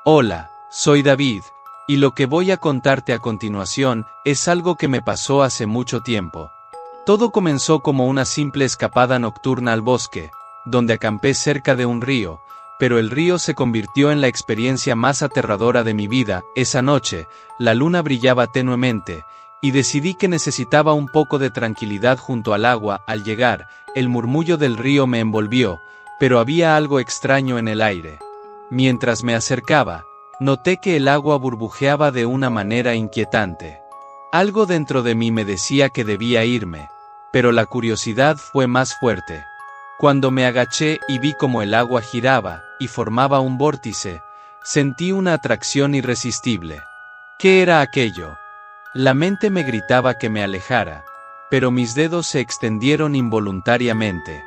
Hola, soy David, y lo que voy a contarte a continuación es algo que me pasó hace mucho tiempo. Todo comenzó como una simple escapada nocturna al bosque, donde acampé cerca de un río, pero el río se convirtió en la experiencia más aterradora de mi vida. Esa noche, la luna brillaba tenuemente, y decidí que necesitaba un poco de tranquilidad junto al agua. Al llegar, el murmullo del río me envolvió, pero había algo extraño en el aire. Mientras me acercaba, noté que el agua burbujeaba de una manera inquietante. Algo dentro de mí me decía que debía irme, pero la curiosidad fue más fuerte. Cuando me agaché y vi cómo el agua giraba y formaba un vórtice, sentí una atracción irresistible. ¿Qué era aquello? La mente me gritaba que me alejara, pero mis dedos se extendieron involuntariamente.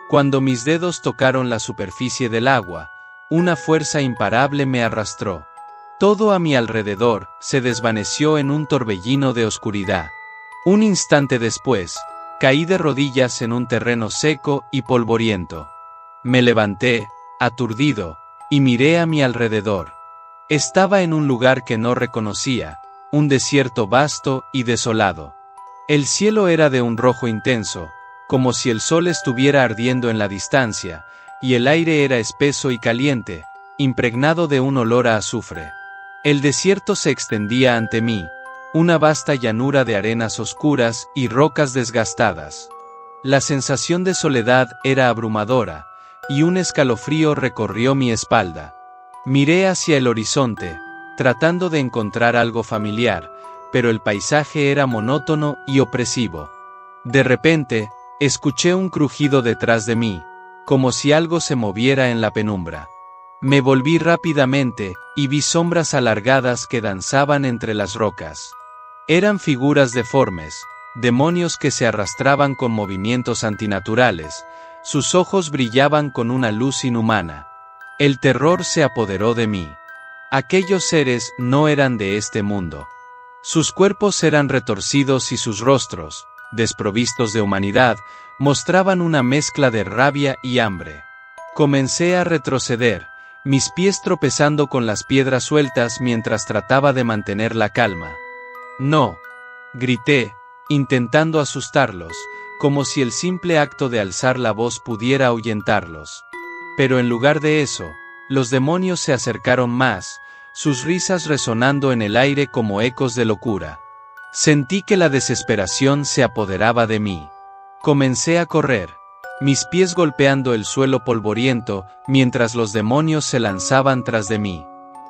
Cuando mis dedos tocaron la superficie del agua, una fuerza imparable me arrastró. Todo a mi alrededor se desvaneció en un torbellino de oscuridad. Un instante después, caí de rodillas en un terreno seco y polvoriento. Me levanté, aturdido, y miré a mi alrededor. Estaba en un lugar que no reconocía, un desierto vasto y desolado. El cielo era de un rojo intenso, como si el sol estuviera ardiendo en la distancia, y el aire era espeso y caliente, impregnado de un olor a azufre. El desierto se extendía ante mí, una vasta llanura de arenas oscuras y rocas desgastadas. La sensación de soledad era abrumadora, y un escalofrío recorrió mi espalda. Miré hacia el horizonte, tratando de encontrar algo familiar, pero el paisaje era monótono y opresivo. De repente, escuché un crujido detrás de mí, como si algo se moviera en la penumbra. Me volví rápidamente, y vi sombras alargadas que danzaban entre las rocas. Eran figuras deformes, demonios que se arrastraban con movimientos antinaturales, sus ojos brillaban con una luz inhumana. El terror se apoderó de mí. Aquellos seres no eran de este mundo. Sus cuerpos eran retorcidos y sus rostros, desprovistos de humanidad, mostraban una mezcla de rabia y hambre. Comencé a retroceder, mis pies tropezando con las piedras sueltas mientras trataba de mantener la calma. «No», grité, intentando asustarlos, como si el simple acto de alzar la voz pudiera ahuyentarlos. Pero en lugar de eso, los demonios se acercaron más, sus risas resonando en el aire como ecos de locura. Sentí que la desesperación se apoderaba de mí. Comencé a correr, mis pies golpeando el suelo polvoriento, mientras los demonios se lanzaban tras de mí.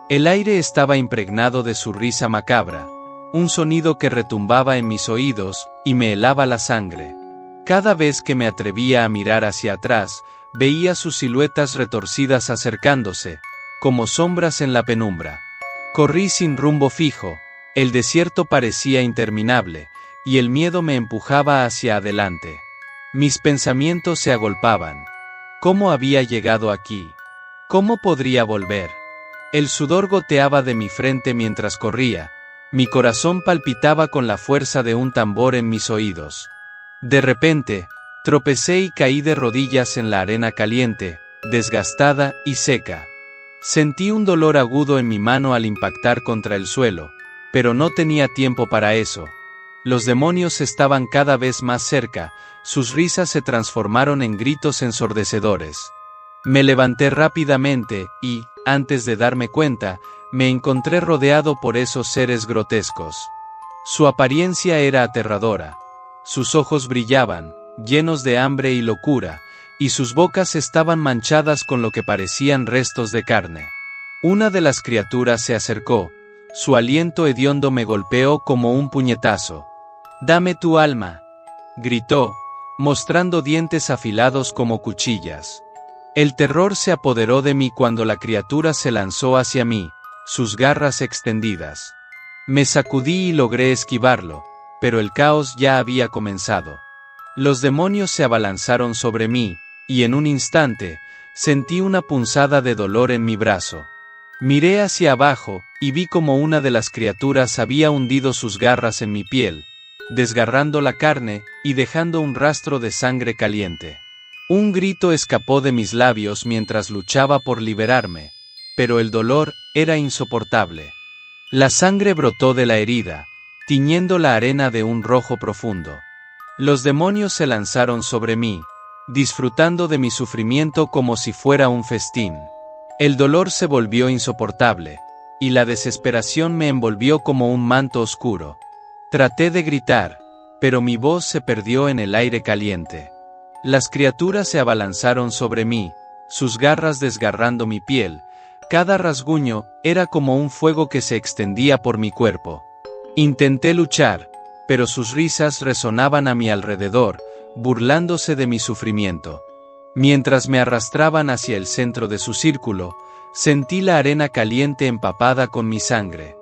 El aire estaba impregnado de su risa macabra, un sonido que retumbaba en mis oídos y me helaba la sangre. Cada vez que me atrevía a mirar hacia atrás, veía sus siluetas retorcidas acercándose, como sombras en la penumbra. Corrí sin rumbo fijo, el desierto parecía interminable, y el miedo me empujaba hacia adelante. Mis pensamientos se agolpaban. ¿Cómo había llegado aquí? ¿Cómo podría volver? El sudor goteaba de mi frente mientras corría, mi corazón palpitaba con la fuerza de un tambor en mis oídos. De repente, tropecé y caí de rodillas en la arena caliente, desgastada y seca. Sentí un dolor agudo en mi mano al impactar contra el suelo, pero no tenía tiempo para eso. Los demonios estaban cada vez más cerca, sus risas se transformaron en gritos ensordecedores. Me levanté rápidamente y, antes de darme cuenta, me encontré rodeado por esos seres grotescos. Su apariencia era aterradora. Sus ojos brillaban, llenos de hambre y locura, y sus bocas estaban manchadas con lo que parecían restos de carne. Una de las criaturas se acercó, su aliento hediondo me golpeó como un puñetazo. «Dame tu alma», gritó, mostrando dientes afilados como cuchillas. El terror se apoderó de mí cuando la criatura se lanzó hacia mí, sus garras extendidas. Me sacudí y logré esquivarlo, pero el caos ya había comenzado. Los demonios se abalanzaron sobre mí, y en un instante, sentí una punzada de dolor en mi brazo. Miré hacia abajo, y vi como una de las criaturas había hundido sus garras en mi piel, desgarrando la carne y dejando un rastro de sangre caliente. Un grito escapó de mis labios mientras luchaba por liberarme, pero el dolor era insoportable. La sangre brotó de la herida, tiñendo la arena de un rojo profundo. Los demonios se lanzaron sobre mí, disfrutando de mi sufrimiento como si fuera un festín. El dolor se volvió insoportable, y la desesperación me envolvió como un manto oscuro. Traté de gritar, pero mi voz se perdió en el aire caliente. Las criaturas se abalanzaron sobre mí, sus garras desgarrando mi piel. Cada rasguño era como un fuego que se extendía por mi cuerpo. Intenté luchar, pero sus risas resonaban a mi alrededor, burlándose de mi sufrimiento. Mientras me arrastraban hacia el centro de su círculo, sentí la arena caliente empapada con mi sangre.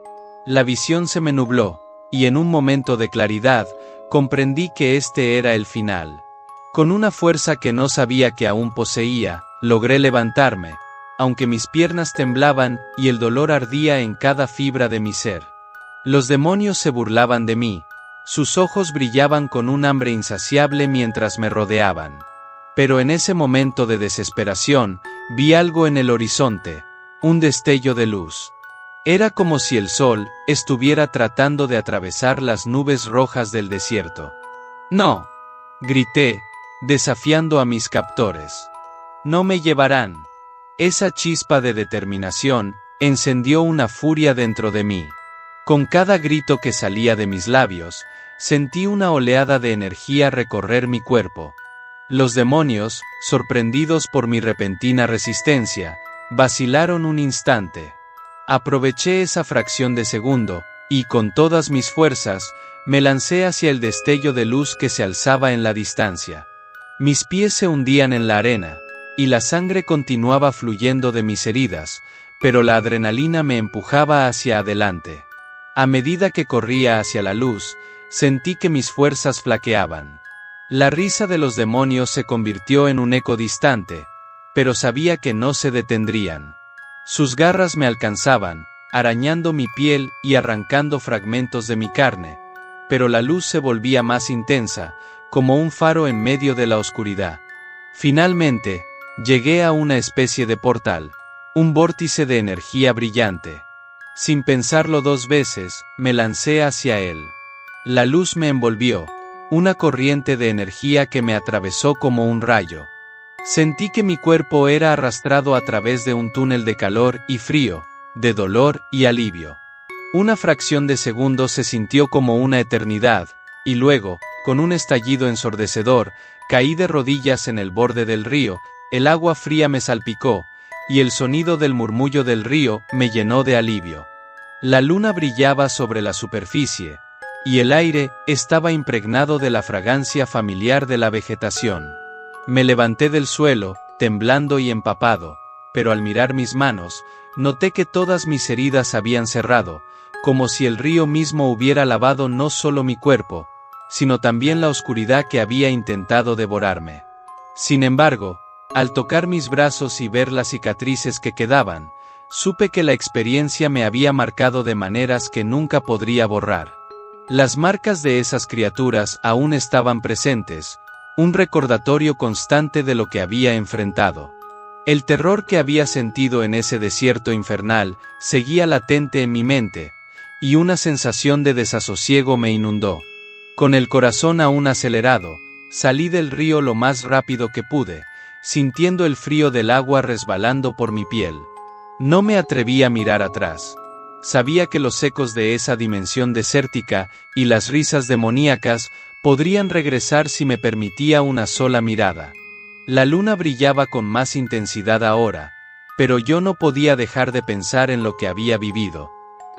La visión se me nubló, y en un momento de claridad, comprendí que este era el final. Con una fuerza que no sabía que aún poseía, logré levantarme, aunque mis piernas temblaban y el dolor ardía en cada fibra de mi ser. Los demonios se burlaban de mí, sus ojos brillaban con un hambre insaciable mientras me rodeaban. Pero en ese momento de desesperación, vi algo en el horizonte, un destello de luz. Era como si el sol estuviera tratando de atravesar las nubes rojas del desierto. ¡No!, grité, desafiando a mis captores. ¡No me llevarán! Esa chispa de determinación encendió una furia dentro de mí. Con cada grito que salía de mis labios, sentí una oleada de energía recorrer mi cuerpo. Los demonios, sorprendidos por mi repentina resistencia, vacilaron un instante. Aproveché esa fracción de segundo, y con todas mis fuerzas, me lancé hacia el destello de luz que se alzaba en la distancia. Mis pies se hundían en la arena, y la sangre continuaba fluyendo de mis heridas, pero la adrenalina me empujaba hacia adelante. A medida que corría hacia la luz, sentí que mis fuerzas flaqueaban. La risa de los demonios se convirtió en un eco distante, pero sabía que no se detendrían. Sus garras me alcanzaban, arañando mi piel y arrancando fragmentos de mi carne, pero la luz se volvía más intensa, como un faro en medio de la oscuridad. Finalmente, llegué a una especie de portal, un vórtice de energía brillante. Sin pensarlo dos veces, me lancé hacia él. La luz me envolvió, una corriente de energía que me atravesó como un rayo. Sentí que mi cuerpo era arrastrado a través de un túnel de calor y frío, de dolor y alivio. Una fracción de segundo se sintió como una eternidad, y luego, con un estallido ensordecedor, caí de rodillas en el borde del río, el agua fría me salpicó, y el sonido del murmullo del río me llenó de alivio. La luna brillaba sobre la superficie, y el aire estaba impregnado de la fragancia familiar de la vegetación. Me levanté del suelo, temblando y empapado, pero al mirar mis manos, noté que todas mis heridas habían cerrado, como si el río mismo hubiera lavado no solo mi cuerpo, sino también la oscuridad que había intentado devorarme. Sin embargo, al tocar mis brazos y ver las cicatrices que quedaban, supe que la experiencia me había marcado de maneras que nunca podría borrar. Las marcas de esas criaturas aún estaban presentes, un recordatorio constante de lo que había enfrentado. El terror que había sentido en ese desierto infernal seguía latente en mi mente, y una sensación de desasosiego me inundó. Con el corazón aún acelerado, salí del río lo más rápido que pude, sintiendo el frío del agua resbalando por mi piel. No me atreví a mirar atrás. Sabía que los ecos de esa dimensión desértica y las risas demoníacas podrían regresar si me permitía una sola mirada. La luna brillaba con más intensidad ahora, pero yo no podía dejar de pensar en lo que había vivido.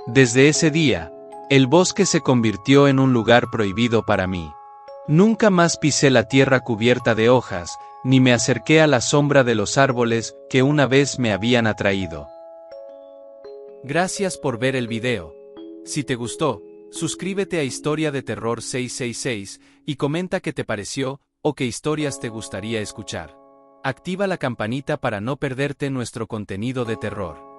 Desde ese día, el bosque se convirtió en un lugar prohibido para mí. Nunca más pisé la tierra cubierta de hojas, ni me acerqué a la sombra de los árboles que una vez me habían atraído. Gracias por ver el video. Si te gustó, suscríbete a Historia de Terror 666 y comenta qué te pareció o qué historias te gustaría escuchar. Activa la campanita para no perderte nuestro contenido de terror.